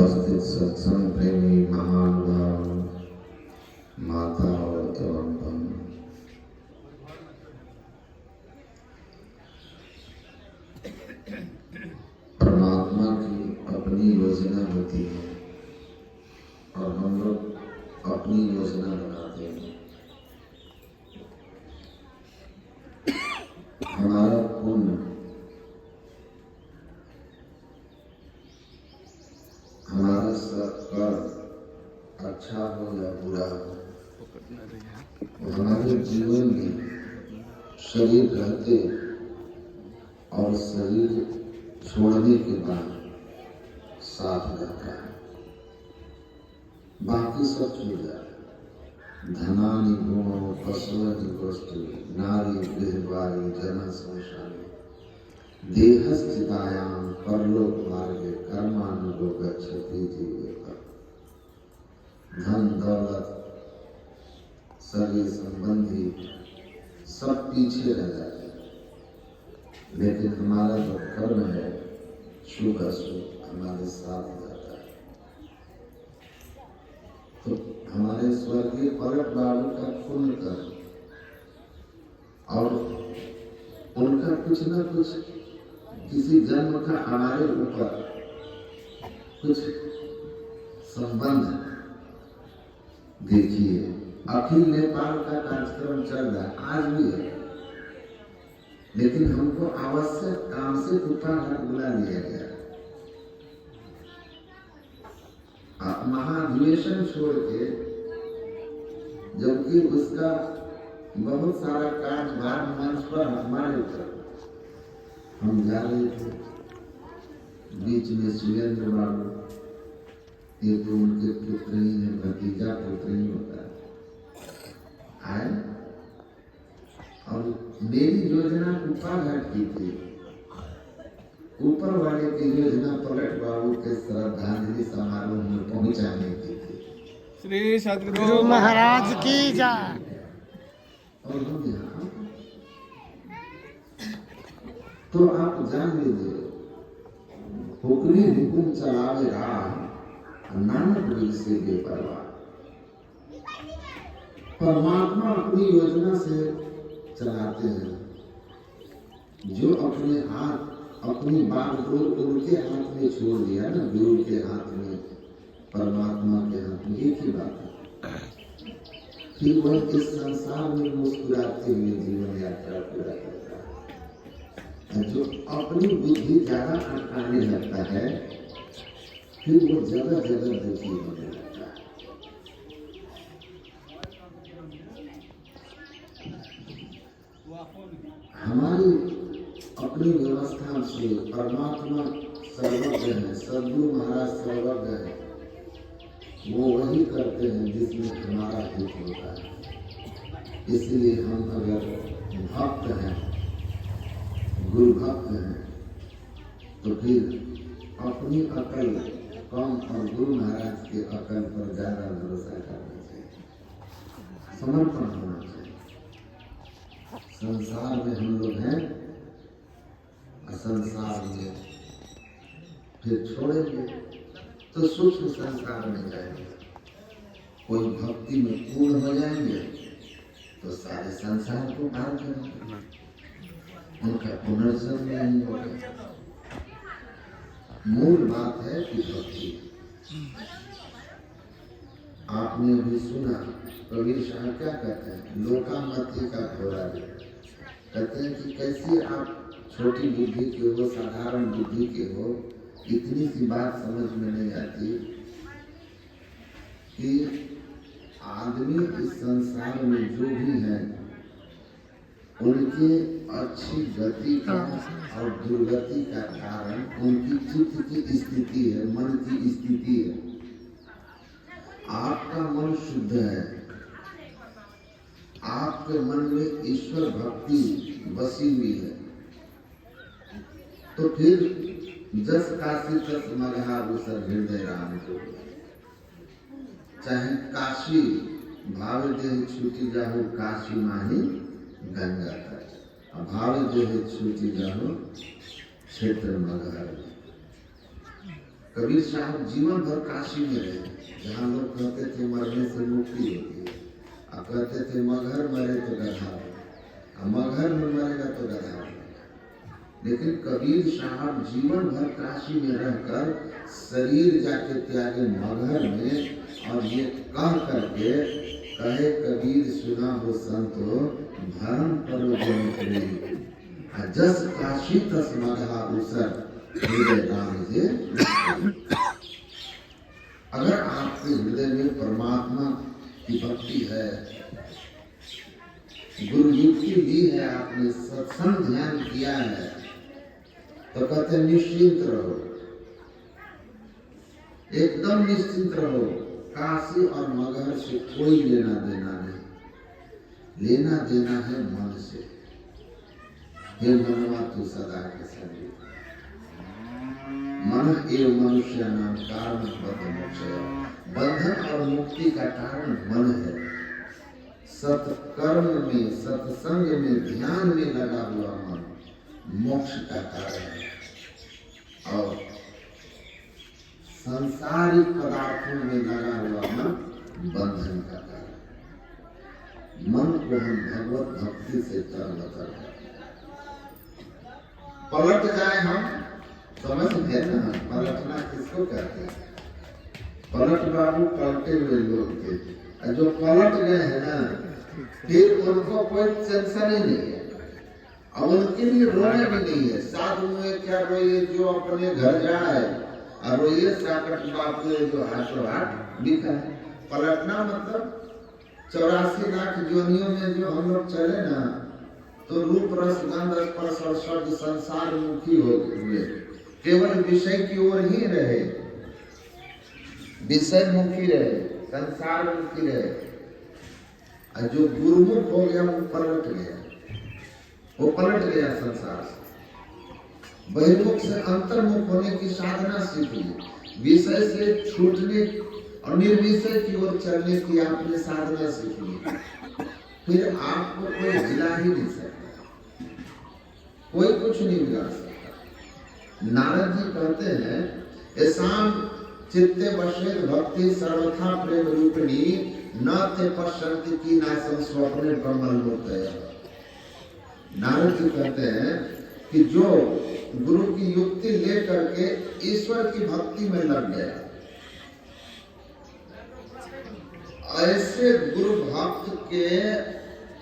उपस्थित सत्संग प्रेमी महानुभाव, माता एवं बहन, परमात्मा की अपनी योजना होती है और हम लोग अपनी योजना बनाते हैं। हमारा पुण्य, हमारा कर्म अच्छा हो या बुरा हो, हमारे जीवन में शरीर रहते और शरीर छोड़ने के बाद साथ रहता है, बाकी सब छूट जाए। धनानि भूमौ पशुनि वस्तु नारी गृहवारी जन संसारी देहस्थितायां परलोक मार्गे कर्मानुगो गच्छति जीवेत। धन दौलत शरीर संबंधी सब पीछे रह जाते हैं, लेकिन हमारा जो कर्म है शुभ अशुभ हमारे साथ जाता है। तो हमारे स्वर्गीय परक बाबू का पुण्य कर्म और उनका कुछ न कुछ किसी जन्म का हमारे ऊपर कुछ संबंध। देखिए, अखिल नेपाल का कार्यक्रम चल रहा है, आज भी है, लेकिन हमको आवश्यक काम से कुत्ताघाट बुला लिया गया। महाधिवेशन छोड़ के, जबकि उसका बहुत सारा कार्यभार मंच पर हमारे ऊपर, हम जा रहे थे, बीच में सुरेंद्र बाबू, ये तो उनके पुत्र ही है, भतीजा पुत्र ही होता है, आए और मेरी योजना कुत्ताघाट की थी। ऊपर वाले की योजना पलट बाबू के श्रद्धांजलि समारोह में पहुंचाने की थी। श्री सद्गुरु महाराज की जय। और हम यहाँ तो आप जान लीजिए, हुक्री हुकुम चलावे राह, नानक दिल से बेपरवाह। परमात्मा अपनी योजना से चलाते हैं। जो अपने हाथ, अपनी बागडोर उनके हाथ में छोड़ दिया ना, गुरु के हाथ में, परमात्मा के हाथ में, एक ही बात है। फिर वह इस संसार में मुस्कुराते हुए जीवन यात्रा पूरा करता है। जो अपनी बुद्धि ज्यादा अटकाने लगता है, फिर वो जगह जगह दुखी होने लगता है। हमारी अपनी व्यवस्था से परमात्मा सर्वज्ञ है, सद्गुरु महाराज सर्वज्ञ है। वो वही करते हैं जिसमें हमारा हित होता है। इसलिए हम अगर भक्त हैं, गुरु भक्त हैं, तो फिर अपनी अकल कम और गुरु महाराज के अकल पर ज्यादा भरोसा करना चाहिए, समर्पण होना चाहिए। संसार में हम लोग हैं, संसार में फिर छोड़ेंगे तो सूक्ष्म संसार में जाएंगे। कोई भक्ति में पूर्ण हो जाएंगे तो सारे संसार को पार करेंगे, उनका पुनर्जन्म नहीं होगा। मूल बात है कि भक्ति। आपने भी सुना, कबीर साहब क्या कहते हैं, लोकामति का घोड़ा दे। कहते हैं कि कैसे आप छोटी बुद्धि के हो, साधारण बुद्धि के हो, इतनी सी बात समझ में नहीं आती कि आदमी इस संसार में जो भी है, उनके अच्छी गति का और दुर्गति का कारण उनकी चित्त की स्थिति है, मन की स्थिति है। आपका मन शुद्ध है, आपके मन में ईश्वर भक्ति बसी हुई है, तो फिर जस काशी तस मगहा उसर हृदय राम को। चाहे काशी भाव देह छूटी जाहो, काशी माही गंगा तट, भाव देह छूटी जाहो क्षेत्र मगहर। कबीर साहब जीवन भर काशी में रहे, जहाँ लोग कहते थे मरने से मुक्ति होती है, और कहते थे मगहर मरे तो गधा, मगहर में मरेगा तो गधा। लेकिन कबीर साहब जीवन भर काशी में रहकर शरीर जाके त्यागे मगहर में, और ये कह करके कहे कबीर सुना हो संतो धर्म पर जन करे, जस काशी तस मगहा उसर हृदय राम जे। अगर आपके हृदय में परमात्मा की भक्ति है, गुरु युक्ति ली है, आपने सत्संग ध्यान किया है, तो कहते निश्चिंत रहो, एकदम निश्चिंत रहो। काशी और मगहर से कोई लेना देना नहीं, लेना देना है मन से। हे मनवा तू सदा के संगी, मन एवं मनुष्य नाम कारण बंधन और मुक्ति का कारण मन है। सत्कर्म में, सत्संग में, ध्यान में लगा हुआ मन मोक्ष का कारण है, और सांसारिक पदार्थों में लगा हुआ मन बंधन का कारण। मन को हम भगवत भक्ति से कर पलट जाए, हम समझ गए ना, पलटना किसको कहते हैं? पलट बाबू पलटे हुए लोग थे, जो पलट गए हैं ना, फिर उनको कोई टेंशन ही नहीं है, और उनके लिए रोने भी नहीं है। साधु में क्या रोइए जो अपने घर जाए, और रोइए साकट बापू जो हाथों हाथ लिखा है। पलटना मतलब 84 लाख जोनियों में जो हम लोग चले ना, तो रूप रस गंध स्पर्श और शब्द संसार मुखी हो हुए, केवल विषय की ओर ही रहे, विषय मुखी रहे, संसार मुखी रहे। और जो गुरुमुख हो गया वो पलट गया, वो पलट गया संसार से। बहिर्मुख से अंतर्मुख होने की साधना सीखी, विषय से छूटने और निर्विषय की ओर चलने की आपने साधना सीखी, फिर आपको कोई हिला ही नहीं सकता, कोई कुछ नहीं बिगाड़ सकता। नारद जी कहते हैं ऐसाम चित्ते वशेद भक्ति सर्वथा प्रेम रूपिणी न ते पश्यन्ति की नासं स्वप्ने ब्रह्मलोकतया। नारद जी कहते हैं कि जो गुरु की युक्ति ले करके ईश्वर की भक्ति में लग गया, ऐसे गुरु भक्त के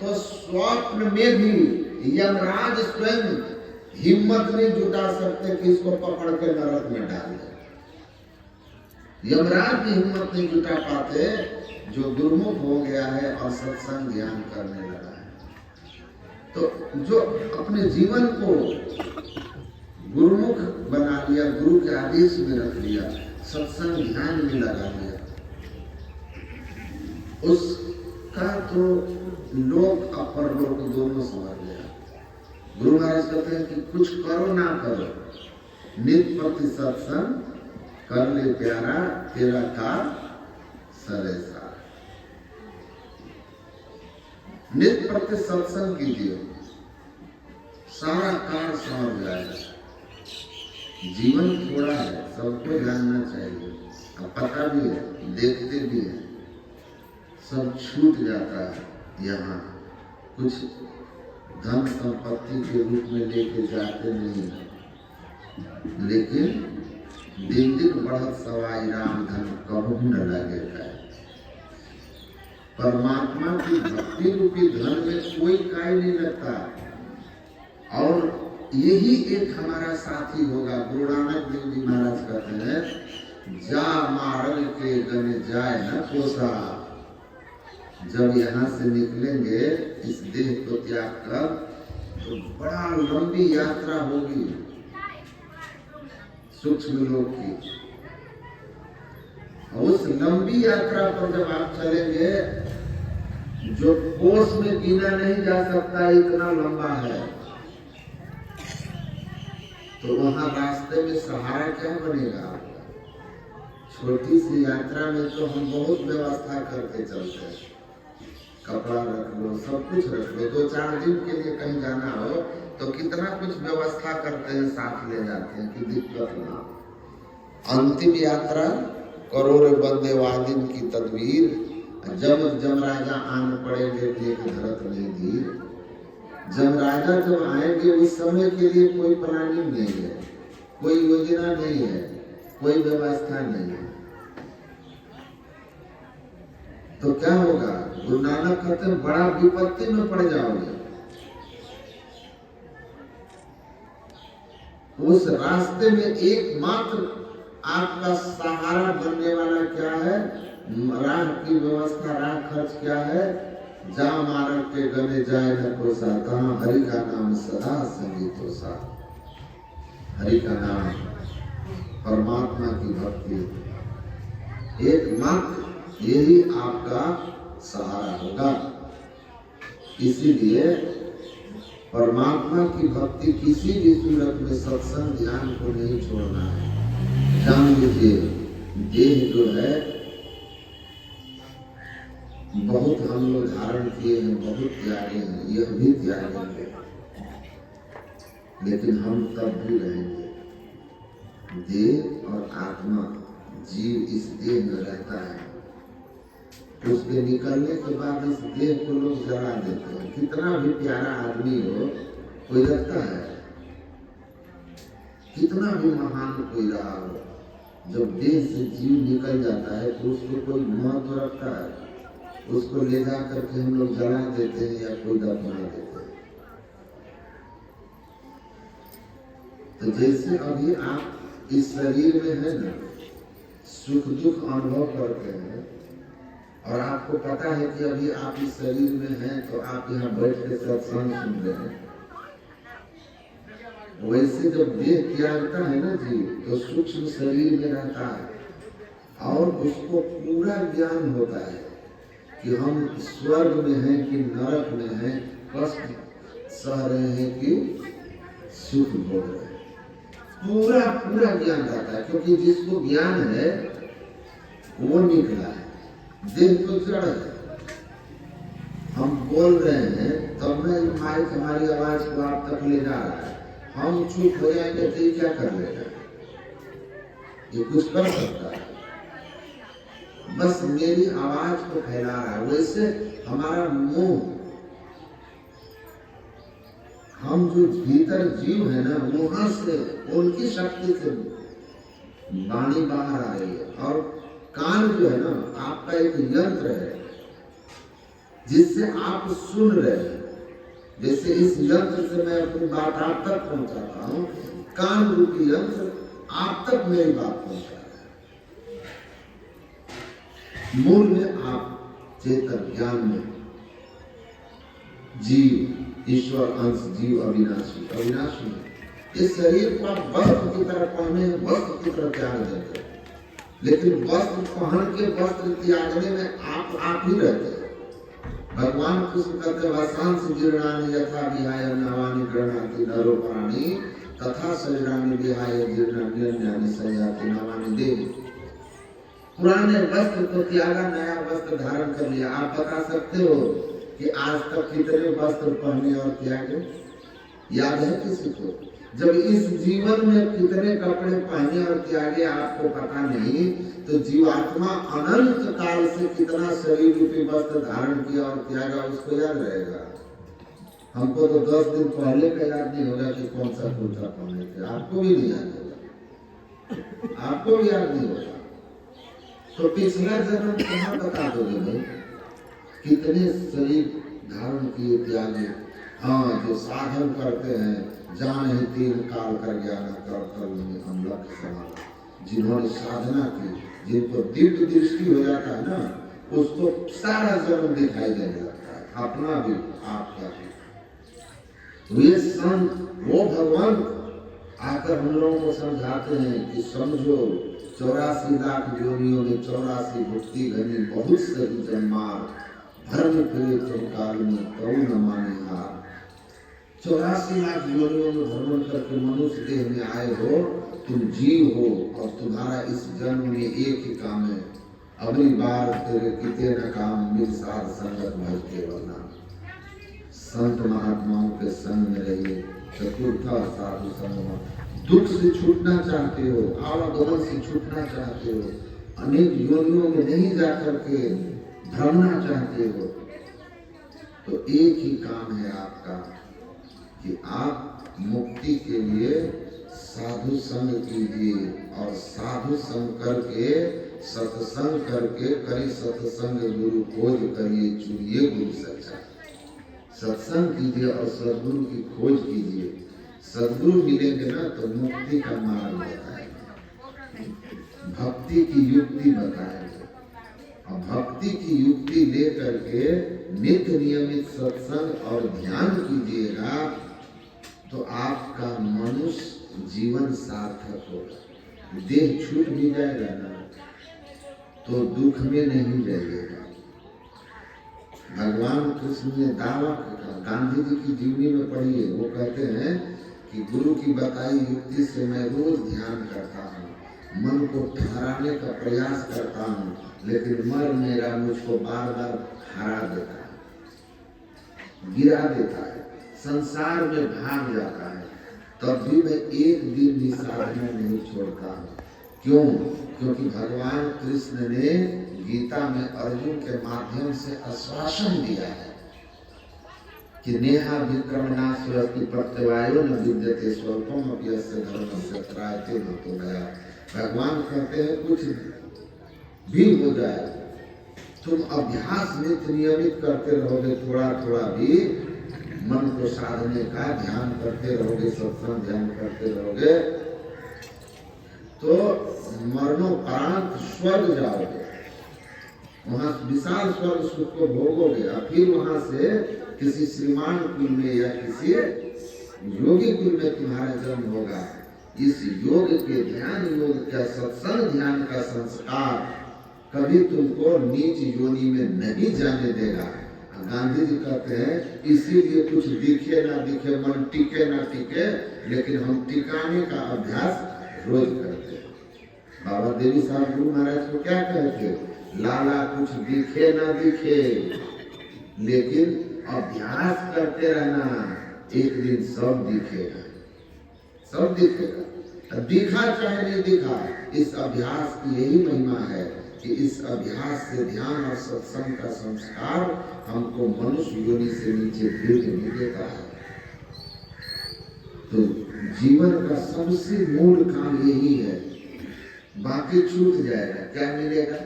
तो स्वप्न में भी यमराज स्वयं हिम्मत नहीं जुटा सकते कि इसको पकड़ के नरक में डाल दे। यमराज भी हिम्मत नहीं जुटा पाते, जो गुरुमुख हो गया है और सत्संग ध्यान करने लगा है। तो जो अपने जीवन को गुरुमुख बना लिया, गुरु के आदेश में रख लिया, सत्संग ध्यान में लगा लिया, उसका तो लोक अपर लोक दोनों समझ गया। गुरु महाराज कहते हैं कि कुछ करो ना करो, नित प्रति सत्संग कर ले प्यारा, तेरा कार सरे सार। नित प्रति सत्संग कीजिए, सारा कार समझ जाएगा। जीवन थोड़ा है, सबको जानना चाहिए, अब पता भी है, देखते भी है, सब छूट जाता है। यहाँ कुछ धन संपत्ति के रूप में लेके जाते नहीं, लेकिन दिन दिन बढ़त सवाई राम धन कबू न लगेगा। परमात्मा की भक्ति रूपी धन में कोई काय नहीं लगता, और यही एक हमारा साथी होगा। गुरु नानक देव जी महाराज कहते हैं, जा मारल के गने जाए न कोसा। जब यहाँ से निकलेंगे इस देह को त्याग कर, तो बड़ा लंबी यात्रा होगी सूक्ष्म लोक की। उस लंबी यात्रा पर जब आप चलेंगे, जो कोस में गिना नहीं जा सकता, इतना लंबा है, तो वहां रास्ते में सहारा क्या बनेगा? छोटी सी यात्रा में तो हम बहुत व्यवस्था करके चलते हैं, कपड़ा रख लो, सब कुछ रख लो। 2-4 दिन के लिए कहीं जाना हो तो कितना कुछ व्यवस्था करते हैं, साथ ले जाते हैं कि दिक्कत ना। अंतिम यात्रा करोड़ बंदे वादिन की तदवीर, जब राजा आन पड़ेंगे देख धरत नहीं धीर। जब राजा जब आएंगे उस समय के लिए कोई प्लानिंग नहीं है, कोई योजना नहीं है, कोई व्यवस्था नहीं है। तो क्या होगा? गुरु नानक कहते हैं बड़ा विपत्ति में पड़ जाओगे। उस रास्ते में एकमात्र आपका सहारा बनने वाला क्या है? राह की व्यवस्था, राह खर्च क्या है? जा मार्ग के गने जाए न को साता, हरि का नाम सदा संगीतो सा। हरि का नाम, परमात्मा की भक्ति, एकमात्र यही आपका सहारा होगा। इसीलिए परमात्मा की भक्ति किसी भी सूरत में सत्संग ध्यान को नहीं छोड़ना है। जान लीजिए देह जो है बहुत हम लोग धारण किए हैं, बहुत त्यागे हैं, यह भी त्यागेंगे, लेकिन हम तब भी रहेंगे। देह और आत्मा, जीव इस देह में रहता है, उसके निकलने के बाद इस देह को लोग जला देते हैं। कितना भी प्यारा आदमी हो, कोई रखता है, कितना भी महान कोई रहा हो, जब देह से जीव निकल जाता है तो उसको कोई महत्व रखता है? उसको ले जा करके हम लोग जला देते हैं या कोई दफना देते हैं। तो जैसे अभी आप इस शरीर में है ना, सुख दुख अनुभव करते हैं और आपको पता है कि अभी आप इस शरीर में हैं, तो आप यहाँ बैठ के सत्संग सुन रहे हैं। वैसे जब देह त्यागता है ना जी, तो सूक्ष्म शरीर में रहता है और उसको पूरा ज्ञान होता है कि हम स्वर्ग में हैं कि नरक में हैं, कष्ट सह रहे हैं कि सुख भोग रहे हैं। पूरा पूरा ज्ञान रहता है, क्योंकि जिसको ज्ञान है वो निकला है। देह तो जड़ है। हम बोल रहे हैं तब में माइक हमारी आवाज को आप तक ले जा रहा है। हम चुप हो जाएंगे तो ये क्या कर लेगा? ये कुछ कर सकता है? बस मेरी आवाज को फैला रहा है। वैसे हमारा मुंह, हम जो भीतर जीव है ना, वहां से उनकी शक्ति से वाणी बाहर आ रही है। और कान जो है ना, आपका एक यंत्र है जिससे आप सुन रहे हैं। जैसे इस यंत्र से मैं अपनी बात आप तक पहुंचाता हूँ, कान रूपी यंत्र आप तक मेरी बात पहुंचा रहा है। मूल में आप चेतन ज्ञान में जीव, ईश्वर अंश जीव अविनाशी, अविनाशी है। इस शरीर को आप वस्त्र की तरह पहने, वस्त्र की तरह त्याग देते, लेकिन वस्त्र पहन के वस्त्र त्यागने में आप ही रहते हैं। भगवान कृष्ण कहते वसांस जीर्णानि यथा विहाय नवानि गृह्णाति नरो प्राणी तथा शरीरानि विहाय जीर्णानि संयाति नवानि देव। पुराने वस्त्र को त्यागा, नया वस्त्र धारण कर लिया। आप बता सकते हो कि आज तक कितने वस्त्र पहने और त्यागे? याद है किसी को? जब इस जीवन में कितने कपड़े पहने और त्यागे आपको पता नहीं, तो जीवात्मा अनंत काल से कितना शरीर रूपी वस्त्र धारण किया और त्यागा, उसको याद रहेगा? हमको तो 10 दिन पहले का याद नहीं होगा कि कौन सा कुर्ता पहने थे। आपको भी नहीं याद होगा, आपको भी याद नहीं होगा। तो पिछला जन्म कहाँ बता दोगे भाई? कितने शरीर धारण किए त्यागे। हाँ, जो साधन करते हैं, जान ही तीन काल कर ज्ञान कर हम लक्ष्य समाना। जिन्होंने साधना की, जिनको दिव्य दृष्टि हो जाता है ना, उसको सारा जन्म दिखाई देने लगता है, अपना भी आपका भी। वे संत, वो भगवान आकर हम लोगों को समझाते हैं कि समझो 84 लाख योनियों में 84 भुक्ति घनी, बहुत सही जन्मार धर्म फिरे तुम काल में कौ न माने हार। 84 लाख योनियों में भ्रमण करके मनुष्य देह में आए हो, तुम जीव हो और तुम्हारा इस जन्म में एक ही काम है, अगली बार तेरे किते न काम मिल साध संगत भज केवल नाम। संत महात्माओं के संग में रहिए, चतुर्था साधु संग दुख से छूटना चाहते हो, आवागमन से छूटना चाहते हो, अनेक योनियों में नहीं जाकर के भ्रमना चाहते हो, तो एक ही काम है आपका कि आप मुक्ति के लिए साधु संग कीजिए और साधु संग करके सत्संग करके करी सत्संग गुरु खोज करिए चुनिए गुरु सच्चा। सत्संग कीजिए और सदगुरु की खोज कीजिए। सदगुरु मिलेंगे ना तो मुक्ति का मार्ग बताएंगे, भक्ति की युक्ति बताएंगे और भक्ति की युक्ति लेकर के नित्य नियमित सत्संग और ध्यान कीजिएगा तो आपका मनुष्य जीवन सार्थक होगा। देह छूट भी जाएगा ना तो दुख में नहीं रहेगा। भगवान कृष्ण ने दावा किया, गांधी जी की जीवनी में पढ़िए, वो कहते हैं कि गुरु की बताई युक्ति से मैं रोज ध्यान करता हूँ, मन को ठहराने का प्रयास करता हूँ, लेकिन मन मेरा मुझको बार बार हरा देता है, गिरा देता है, संसार में भाग जाता है, तब भी मैं एक दिन भी साधना नहीं छोड़ता हूँ। क्यों? क्योंकि भगवान कृष्ण ने गीता में अर्जुन के माध्यम से आश्वासन दिया है कि नेहा विक्रमणास्वस्ति प्रत्यवायो न विद्यते स्वल्पम अपि यस्य धर्मस्य त्रायते न तो गया। भगवान कहते हैं कुछ भी हो जाए, तुम अभ्यास नित्य नियमित करते रहोगे, थोड़ा थोड़ा भी मन को साधने का ध्यान करते रहोगे, सत्संग ध्यान करते रहोगे, तो मरणोपरांत स्वर्ग जाओगे, वहां विशाल स्वर्ग सुख को भोगोगे और फिर वहां से किसी श्रीमान कुल में या किसी योगी कुल में तुम्हारा जन्म होगा। इस योग के ध्यान योग का सत्संग ध्यान का संस्कार कभी तुमको नीच योनि में नहीं जाने देगा। गांधी जी कहते हैं इसीलिए कुछ दिखे ना दिखे, मन टिके ना टिके, लेकिन हम टिकाने का अभ्यास रोज करते हैं। बाबा देवी साहब गुरु महाराज को क्या कहते, लाला कुछ दिखे ना दिखे, लेकिन अभ्यास करते रहना, एक दिन सब दिखेगा, सब दिखेगा। दिखा चाहे नहीं दिखा, इस अभ्यास की यही महिमा है कि इस अभ्यास से ध्यान और सत्संग का संस्कार हमको मनुष्य योनि से नीचे गिर के मिलेगा। तो जीवन का सबसे मूल काम यही है, बाकी छूट जाएगा। क्या मिलेगा?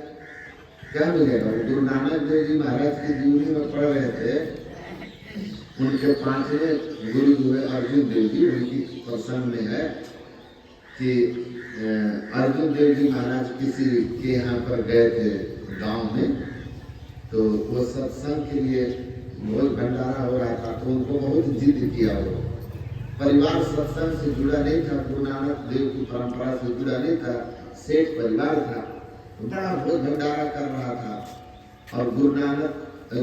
क्या मिलेगा? गुरु नानक देव जी महाराज की जीवनी में पढ़ रहे थे, उनके पांचवें गुरु जो है अर्जुन देव जी, उनकी प्रसंग में है कि अर्जुन देव जी महाराज किसी के यहाँ पर गए थे गांव में, तो वो सत्संग के लिए बहुत भंडारा हो रहा था, तो उनको बहुत जिद किया। वो परिवार सत्संग से जुड़ा नहीं था, गुरु नानक देव की परंपरा से जुड़ा नहीं था, सेठ परिवार था, बड़ा बहुत भंडारा कर रहा था। और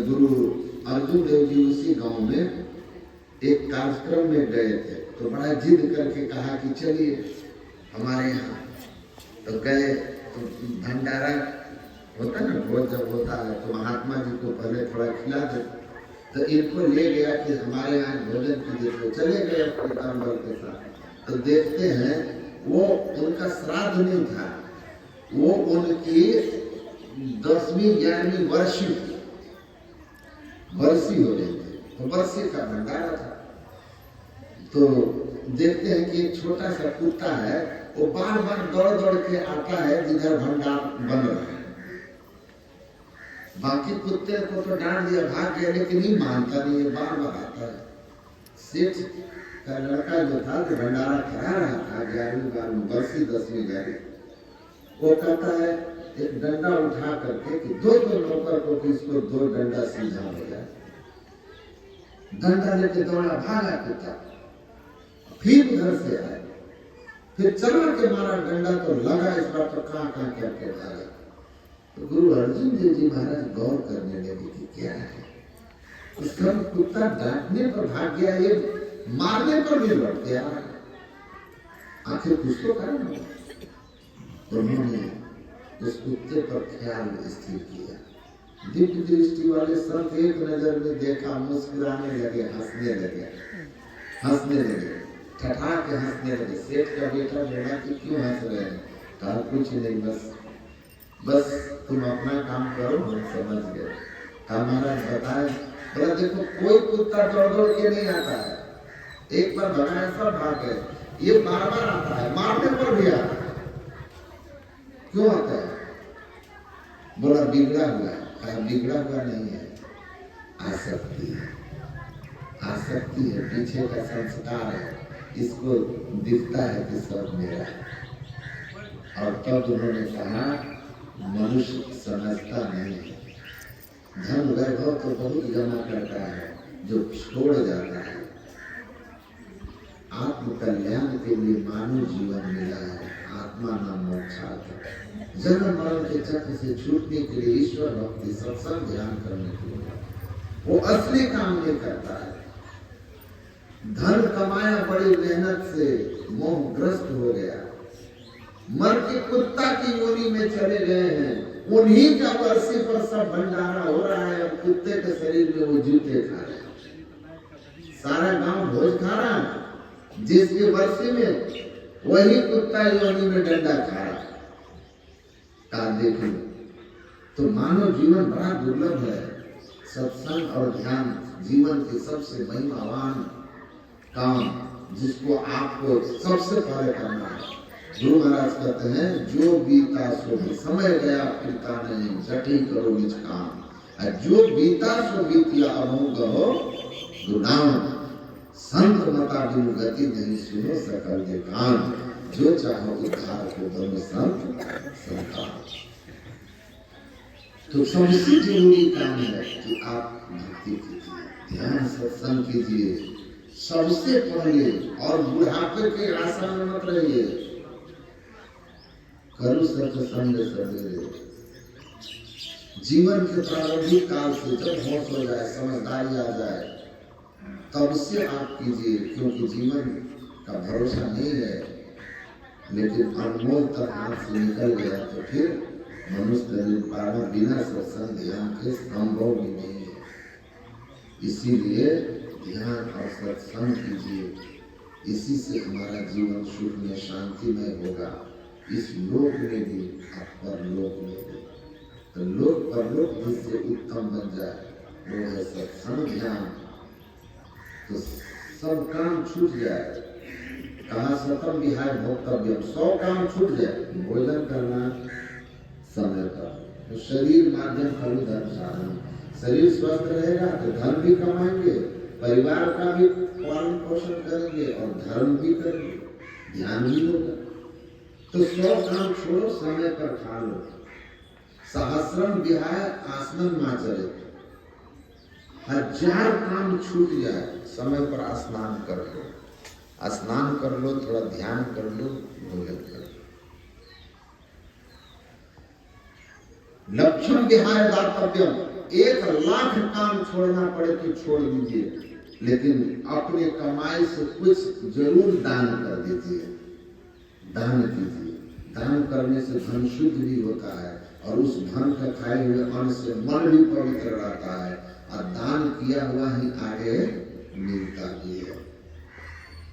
गुरु अर्जुन देव जी उसी गांव में एक कार्यक्रम में गए थे, तो बड़ा जिद करके कहा कि चलिए हमारे यहाँ। तो गए, तो भंडारा होता ना, भोज जब होता है तो महात्मा जी को पहले थोड़ा खिला दे, तो इनको ले गया कि हमारे यहाँ भोजन कीजिए, तो चले गए अपने काम बल के साथ। तो देखते हैं वो उनका श्राद्ध नहीं था, वो उनकी 10वीं 11वीं वर्षी हो रही थी, तो वर्षी का भंडारा था। तो देखते हैं कि एक छोटा सा कुत्ता है, वो बार बार दौड़ दौड़ के आता है जिधर भंडार बन रहा है। बाकी कुत्ते को तो डांट दिया, भाग गया, लेकिन ये मानता नहीं है, बार बार आता है। सेठ का लड़का जो था, जो भंडारा करा रहा था 11वीं 12वीं वर्षी 10वीं 11वीं, वो कहता है एक डंडा उठा करके कि दो नौकर को कि इसको 2 डंडा सीधा हो जाए। डंडा लेके दौड़ा, भागा कुत्ता, फिर उधर से आया, फिर चला के मारा डंडा, तो लगा इस बार तो कहाँ करके भागा। तो गुरु अर्जुन देव जी महाराज गौर करने लगे कि क्या है, उसका कुत्ता डांटने पर भाग गया, ये मारने पर भी लौट गया, आखिर कुछ तो कारण है। उन्होंने उस कुत्ते पर ख्याल स्थिर किया। दिव्य दृष्टि वाले संत एक नजर में देखा, मुस्कुराने लगे, हंसने लगे। ठठा के हंसने लगे। सेठ का बेटा बोला कि क्यों हंस रहे हैं? कहा कुछ नहीं, बस तुम अपना काम करो, हम समझ गए। हमारा बताए, बोला देखो कोई कुत्ता दौड़ दौड़ के नहीं आता है, एक बार भगाया सब भाग गए, ये बार बार आता है, मारने पर भी आता है। क्यों आता है? बोला बिगड़ा हुआ है। कहा बिगड़ा हुआ नहीं है, आसक्ति है, आसक्ति है, पीछे का संस्कार है, इसको दिखता है कि सब मेरा है। और तब उन्होंने कहा मनुष्य समझता नहीं है, धन वैभव तो बहुत जमा करता है, जो छोड़ जाता है। आत्म कल्याण के लिए मानव जीवन मिला है, आत्मा नाम मोक्षार्थ। जन्म मरण के चक्र से छूटने के लिए ईश्वर भक्ति, सत्संग, ध्यान करने के लिए वो असली काम नहीं करता है। धन कमाया बड़ी मेहनत से, मोहग्रस्त हो गया, मर के कुत्ता की योनि में चले गए हैं, उन्हीं का बरसी पर सब भंडारा हो रहा है और कुत्ते के शरीर में वो जूते खा रहे हैं। सारा गांव भोज खा रहा है, जिसके बरसी में वही कुत्ता योनि में डंडा खा रहा है। देखिए तो मानव जीवन बड़ा दुर्लभ है। सत्संग और ध्यान जीवन के सबसे महिमावान काम, जिसको आपको सबसे पहले करना है। गुरु महाराज कहते हैं जो बीता सो भी, समय गया फिरता नहीं, जटी करो निज काम। जो बीता सो बीतिया अमोघ हो गुनाम, संत मता बिनु गति नहीं, सुनो सकल के कान। जो चाहो उद्धार को दोनों संत संतान। तो सबसे जरूरी काम है कि आप भक्ति कीजिए, ध्यान सत्संग कीजिए सबसे पहले, और बुढ़ापे के आशा में मत रहिए। करो सत्संग सवेरे। जीवन के प्रारंभिक काल से जब होश हो जाए, समझदारी आ जाए, तब से आप कीजिए, क्योंकि जीवन का भरोसा नहीं है। लेकिन अनमोल तक हाथ से निकल गया तो फिर मनुष्य पाना बिना सत्संग ध्यान के संभव भी नहीं है। इसीलिए ध्यान और सत्संग कीजिए, इसी से हमारा जीवन सुख में शांति में होगा, इस लोक में भी और परलोक में भी। तो लोक परलोक जिससे उत्तम बन जाए वो है सत्संग ध्यान। तो सब काम छूट जाए। कहा सतम विहाय भोक्तव्यम, 100 काम छूट जाए। भोजन करना समय पर, तो शरीर माध्यम खलु धर्म साधन। शरीर स्वस्थ रहेगा तो धन भी कमाएंगे, परिवार का भी पालन पोषण करेंगे और धर्म भी करेंगे, ध्यान भी होगा। तो 100 काम छोड़ो, समय पर खा लो। सहस्रम विहाय आसनम माचरे, 1000 काम छूट जाए, समय पर स्नान कर लो, स्नान कर लो, थोड़ा ध्यान कर लो, भोजन कर लो। लक्ष्यम विहाय दातव्यम, 1,00,000 काम छोड़ना पड़े तो छोड़ दीजिए, लेकिन अपने कमाई से कुछ जरूर दान कर दीजिए, दान कीजिए। दान करने से धन शुद्ध भी होता है और उस धन का खाए हुए अन्न से मन भी पवित्र रहता है, और दान किया हुआ ही आगे मिलता भी है।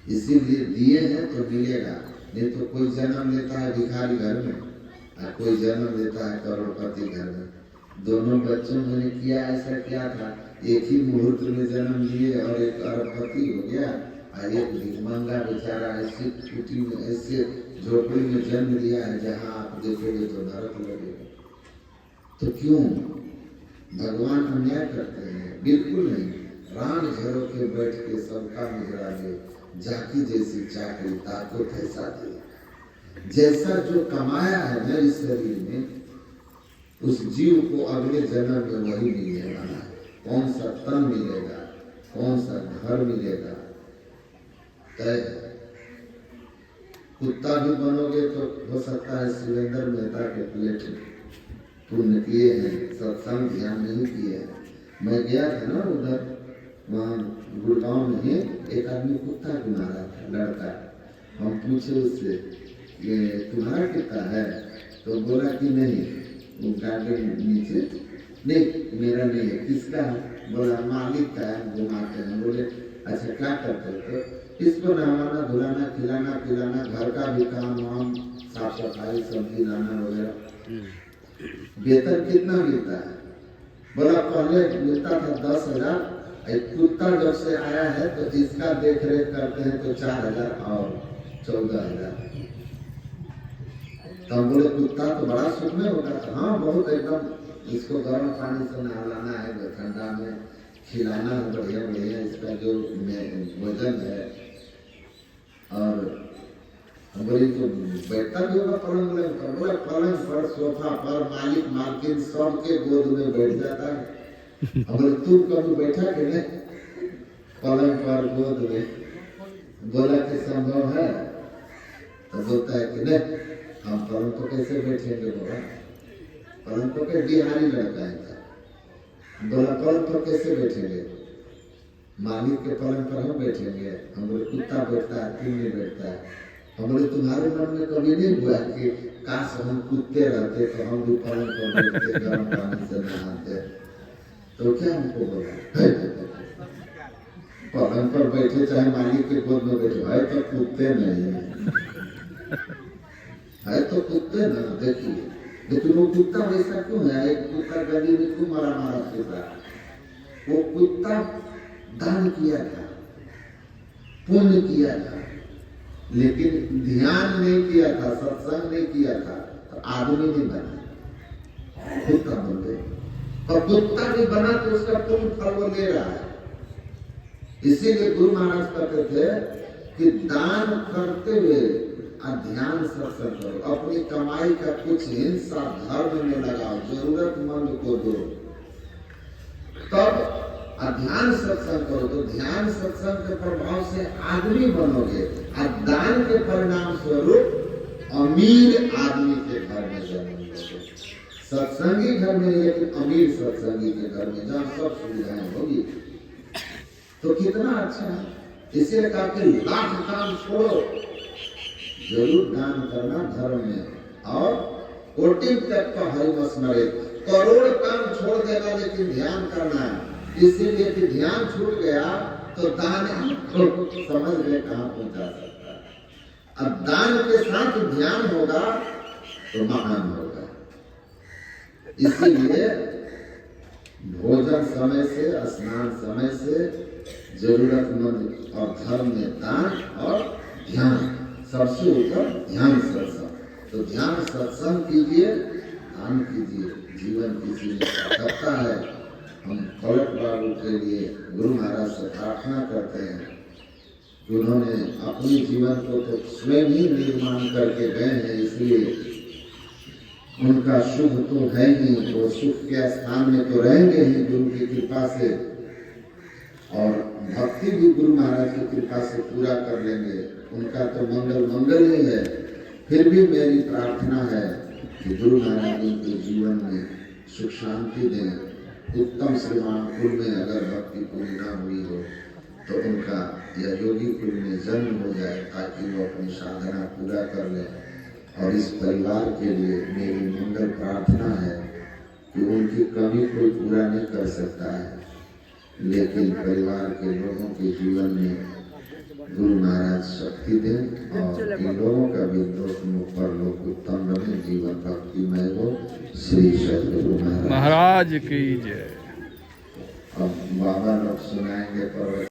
इसीलिए दिए हैं तो मिलेगा, नहीं तो कोई जन्म लेता है भिखारी घर में और कोई जन्म लेता है करोड़पति घर में। दोनों बच्चों ने किया ऐसा क्या था, एक ही मुहूर्त में जन्म लिए और एक अरबपति हो गया, और एक भिखमंगा बेचारा ऐसी कुटी में, ऐसे झोपड़ी में जन्म लिया है जहाँ आप देखोगे तो नरक लगेगा। तो क्यों भगवान अन्याय करते हैं? बिल्कुल नहीं। रान झरो के बैठ के सबका मुजरा ले, जाकी जैसी चाकरी ताको कैसा दे। जैसा जो कमाया है ना इस शरीर में, उस जीव को अगले जन्म में वही मिलने वाला है। कौन सा तन मिलेगा, कौन सा घर मिलेगा, तय है। कुत्ता भी बनोगे तो हो सकता है सुरेंद्र मेहता के प्लेट पुण्य किए हैं, सत्संग ध्यान नहीं किए हैं। मैं गया था ना उधर, वहाँ गुड़गांव में ही एक आदमी कुत्ता को मारा था, लड़का। हम पूछे उससे ये तुम्हारा कितना है, तो बोला कि नहीं, वो गार्डन नीचे, नहीं मेरा नहीं है। किसका है? बोला मालिक का है, घुमाते हैं। बोले अच्छा क्या करते हो? तो इसको नहलाना धुलाना खिलाना पिलाना घर का भी काम वाम साफ सफाई सब्जी लाना वगैरह। वेतन कितना मिलता है? बोला पहले मिलता था 10,000। एक कुत्ता जब से आया है तो इसका देख रेख करते हैं तो 4,000 और 14,000। तो हम बोले कुत्ता तो बड़ा सुख में होगा। हाँ बहुत एकदम। इसको गर्म पानी से नहलाना है, ठंडा में खिलाना है बढ़िया बढ़िया इसका जो वजन है। और हम बोले तो बैठता भी होगा पलंग पर। बोला पलंग पर सोफा पर मालिक मालकिन सबके गोद में बैठ जाता है। हम बोले तुम कभी बैठा कि नहीं पलंग पर गोद में? बोला कि संभव है? तो बोलता है कि नहीं हम पलंग पर कैसे बैठेंगे? बोला पलंग पर के बिहारी लड़का है। बोला पलंग पर कैसे बैठेंगे? मालिक के पलंग पर हम बैठेंगे। हम बोले कुत्ता बैठता है तुम नहीं बैठता है। हम बोले तुम्हारे मन में कभी नहीं हुआ कि काश हम कुत्ते रहते तो हम भी पलंग पर बैठते गर्म पानी से नहाते? तो क्या हमको बोला पलंग पर बैठे चाहे मालिक के गोद में बैठे है तो कुत्ते नहीं है तो कुत्ते ना। देखिए लेकिन वो कुत्ता वैसा क्यों है? एक कुत्ता गली में क्यों मारा मारा फिर? वो कुत्ता दान किया था, पुण्य किया था, लेकिन ध्यान नहीं किया था, सत्संग नहीं किया था, तो आदमी नहीं बना, कुत्ता बन गए। और कुत्ता भी बना तो उसका पुण्य फल वो ले रहा है। इसीलिए गुरु महाराज कहते थे कि दान करते हुए ध्यान सत्संग करो, अपनी कमाई का कुछ हिस्सा धर्म में लगाओ, जरूरतमंद को दो, तब ध्यान सत्संग करो। तो ध्यान सत्संग के प्रभाव से आदमी बनोगे और दान के परिणाम स्वरूप अमीर आदमी के घर में जन्म लोगे। सत्संगी घर में लेकिन अमीर सत्संगी के घर में जहाँ सब सुविधाएं होगी तो कितना अच्छा है। इसीलिए कहा कि लाख दान छोड़ो, जरूर दान करना धर्म में। और कोटि तक का हरि स्मरे, करोड़ काम छोड़ देगा लेकिन ध्यान करना है। इसीलिए कि ध्यान छूट गया तो दान समझ में कहाँ पहुंचा सकता है। अब दान के साथ ध्यान होगा तो महान होगा। इसीलिए भोजन समय से, स्नान समय से, जरूरतमंद और धर्म में दान और ध्यान, सबसे ऊपर ध्यान सत्संग। तो ध्यान सत्संग कीजिए, दान कीजिए। जीवन किसी ने सकता है। हम पलट बाबू के लिए गुरु महाराज से प्रार्थना करते हैं कि उन्होंने अपने जीवन को तो स्वयं ही निर्माण करके गए हैं, इसलिए उनका शुभ तो है ही, वो सुख के स्थान में तो रहेंगे ही गुरु की कृपा से, और भक्ति भी गुरु महाराज की कृपा से पूरा कर लेंगे। उनका तो मंगल मंगल ही है। फिर भी मेरी प्रार्थना है कि गुरु महाराज उनके जीवन में सुख शांति दें। उत्तम श्रीमान कुल में अगर भक्ति पूरी ना हुई हो तो उनका यह योगी कुल में जन्म हो जाए ताकि वो अपनी साधना पूरा कर ले। और इस परिवार के लिए मेरी मंगल प्रार्थना है कि उनकी कमी कोई पूरा नहीं कर सकता है, लेकिन परिवार के लोगों के जीवन में गुरु महाराज शक्ति दें और इन लोगों का भी दोष मुख पर लोग उत्तम बने, जीवन भक्तिमय हो। श्री सद्गुरु महाराज की जय। अब बाबा लोग सुनाएंगे पर